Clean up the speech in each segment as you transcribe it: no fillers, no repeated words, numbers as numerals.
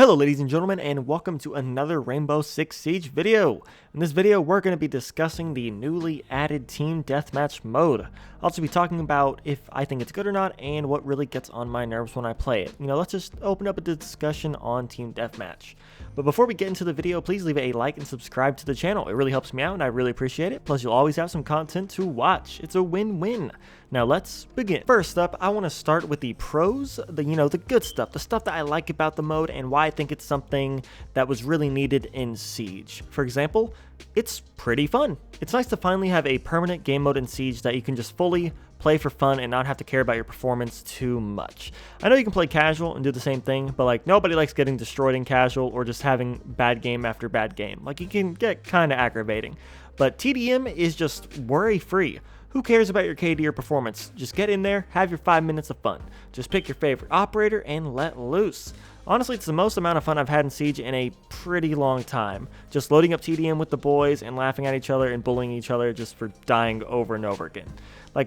Hello ladies and gentlemen, and welcome to another Rainbow Six Siege video. In this video we're going to be discussing the newly added Team Deathmatch mode. I'll also be talking about if I think it's good or not and what really gets on my nerves when I play it. Let's just open up a discussion on Team Deathmatch. But before we get into the video, please leave a like and subscribe to the channel. It really helps me out and I really appreciate it. Plus you'll always have some content to watch. It's a win-win. Now let's begin. First up, I want to start with the pros, the good stuff, the stuff that I like about the mode and why I think it's something that was really needed in Siege. For example, it's pretty fun. It's nice to finally have a permanent game mode in Siege that you can just fully play for fun and not have to care about your performance too much. I know you can play casual and do the same thing, but nobody likes getting destroyed in casual or just having bad game after bad game. It can get kind of aggravating. But TDM is just worry-free. Who cares about your KD or performance? Just get in there, have your 5 minutes of fun. Just pick your favorite operator and let loose. Honestly, it's the most amount of fun I've had in Siege in a pretty long time. Just loading up TDM with the boys and laughing at each other and bullying each other just for dying over and over again.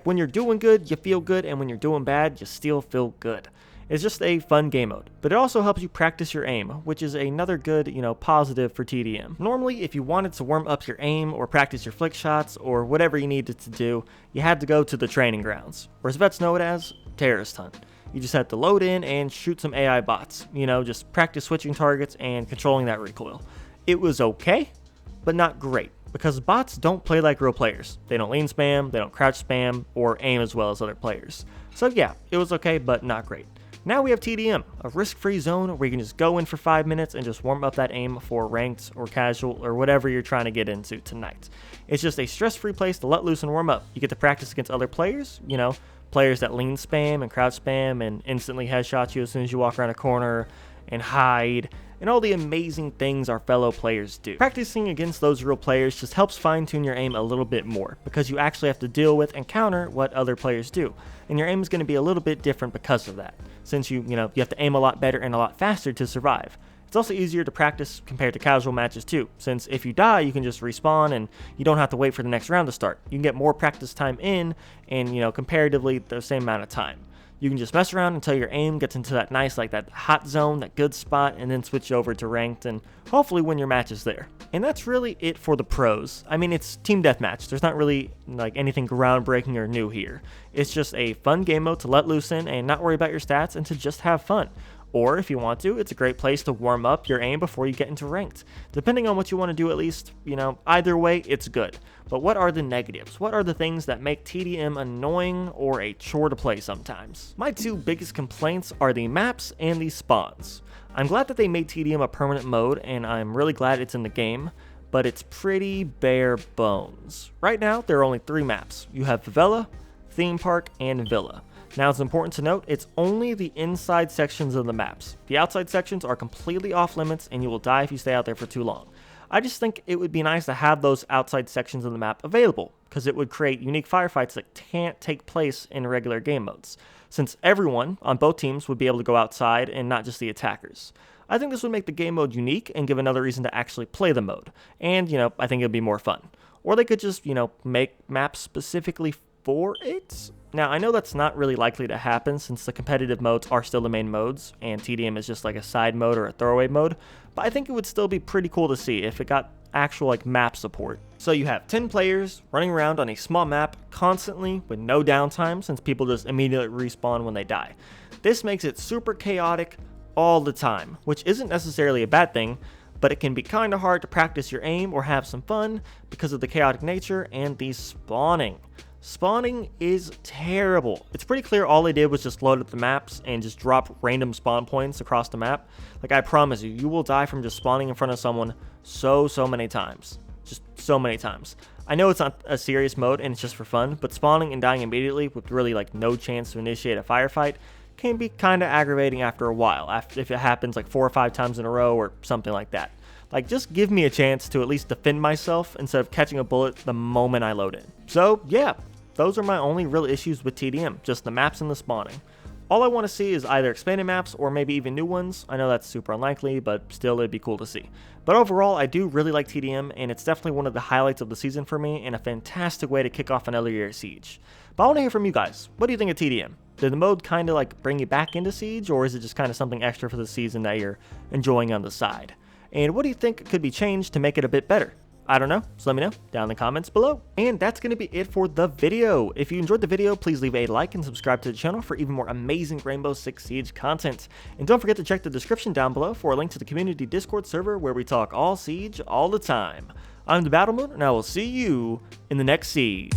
When you're doing good, you feel good, and when you're doing bad, you still feel good. It's just a fun game mode, but it also helps you practice your aim, which is another good, positive for TDM. Normally, if you wanted to warm up your aim or practice your flick shots or whatever you needed to do, you had to go to the training grounds, or as vets know it as, terrorist hunt. You just had to load in and shoot some AI bots, just practice switching targets and controlling that recoil. It was okay, but not great, because bots don't play like real players. They don't lean spam, they don't crouch spam, or aim as well as other players. So yeah, it was okay, but not great. Now we have TDM, a risk-free zone where you can just go in for 5 minutes and just warm up that aim for ranked or casual or whatever you're trying to get into tonight. It's just a stress-free place to let loose and warm up. You get to practice against other players, players that lean spam and crouch spam and instantly headshot you as soon as you walk around a corner and hide, and all the amazing things our fellow players do. Practicing against those real players just helps fine-tune your aim a little bit more, because you actually have to deal with and counter what other players do, and your aim is going to be a little bit different because of that, since you have to aim a lot better and a lot faster to survive. It's also easier to practice compared to casual matches too, since if you die, you can just respawn and you don't have to wait for the next round to start. You can get more practice time in, and comparatively the same amount of time. You can just mess around until your aim gets into that nice, that hot zone, that good spot, and then switch over to ranked and hopefully win your matches there. And that's really it for the pros. I mean, it's Team Deathmatch. There's not really anything groundbreaking or new here. It's just a fun game mode to let loose in and not worry about your stats and to just have fun. Or if you want to, it's a great place to warm up your aim before you get into ranked. Depending on what you want to do at least, either way, it's good. But what are the negatives? What are the things that make TDM annoying or a chore to play sometimes? My two biggest complaints are the maps and the spawns. I'm glad that they made TDM a permanent mode, and I'm really glad it's in the game, but it's pretty bare bones. Right now, there are only 3 maps. You have Favela, Theme Park, and Villa. Now it's important to note, it's only the inside sections of the maps. The outside sections are completely off limits and you will die if you stay out there for too long. I just think it would be nice to have those outside sections of the map available, because it would create unique firefights that can't take place in regular game modes, since everyone on both teams would be able to go outside and not just the attackers. I think this would make the game mode unique and give another reason to actually play the mode, and I think it would be more fun. Or they could just, make maps specifically for it. Now, I know that's not really likely to happen since the competitive modes are still the main modes, and TDM is just a side mode or a throwaway mode, but I think it would still be pretty cool to see if it got actual map support. So you have 10 players running around on a small map constantly with no downtime, since people just immediately respawn when they die. This makes it super chaotic all the time, which isn't necessarily a bad thing, but it can be kind of hard to practice your aim or have some fun because of the chaotic nature and the spawning. Spawning is terrible. It's pretty clear all they did was just load up the maps and just drop random spawn points across the map. I promise you, you will die from just spawning in front of someone so many times. Just so many times. I know it's not a serious mode and it's just for fun, but spawning and dying immediately with really no chance to initiate a firefight can be kind of aggravating after a while, if it happens 4 or 5 times in a row or something like that. Just give me a chance to at least defend myself instead of catching a bullet the moment I load in. So yeah, those are my only real issues with TDM, just the maps and the spawning. All I want to see is either expanded maps or maybe even new ones. I know that's super unlikely, but still it'd be cool to see. But overall, I do really like TDM, and it's definitely one of the highlights of the season for me, and a fantastic way to kick off another year of Siege. But I want to hear from you guys. What do you think of TDM? Did the mode kind of like bring you back into Siege, or is it just kind of something extra for the season that you're enjoying on the side? And what do you think could be changed to make it a bit better? I don't know, so let me know down in the comments below. And that's going to be it for the video. If you enjoyed the video, please leave a like and subscribe to the channel for even more amazing Rainbow Six Siege content. And don't forget to check the description down below for a link to the community Discord server where we talk all Siege all the time. I'm the Battle Moon, and I will see you in the next Siege.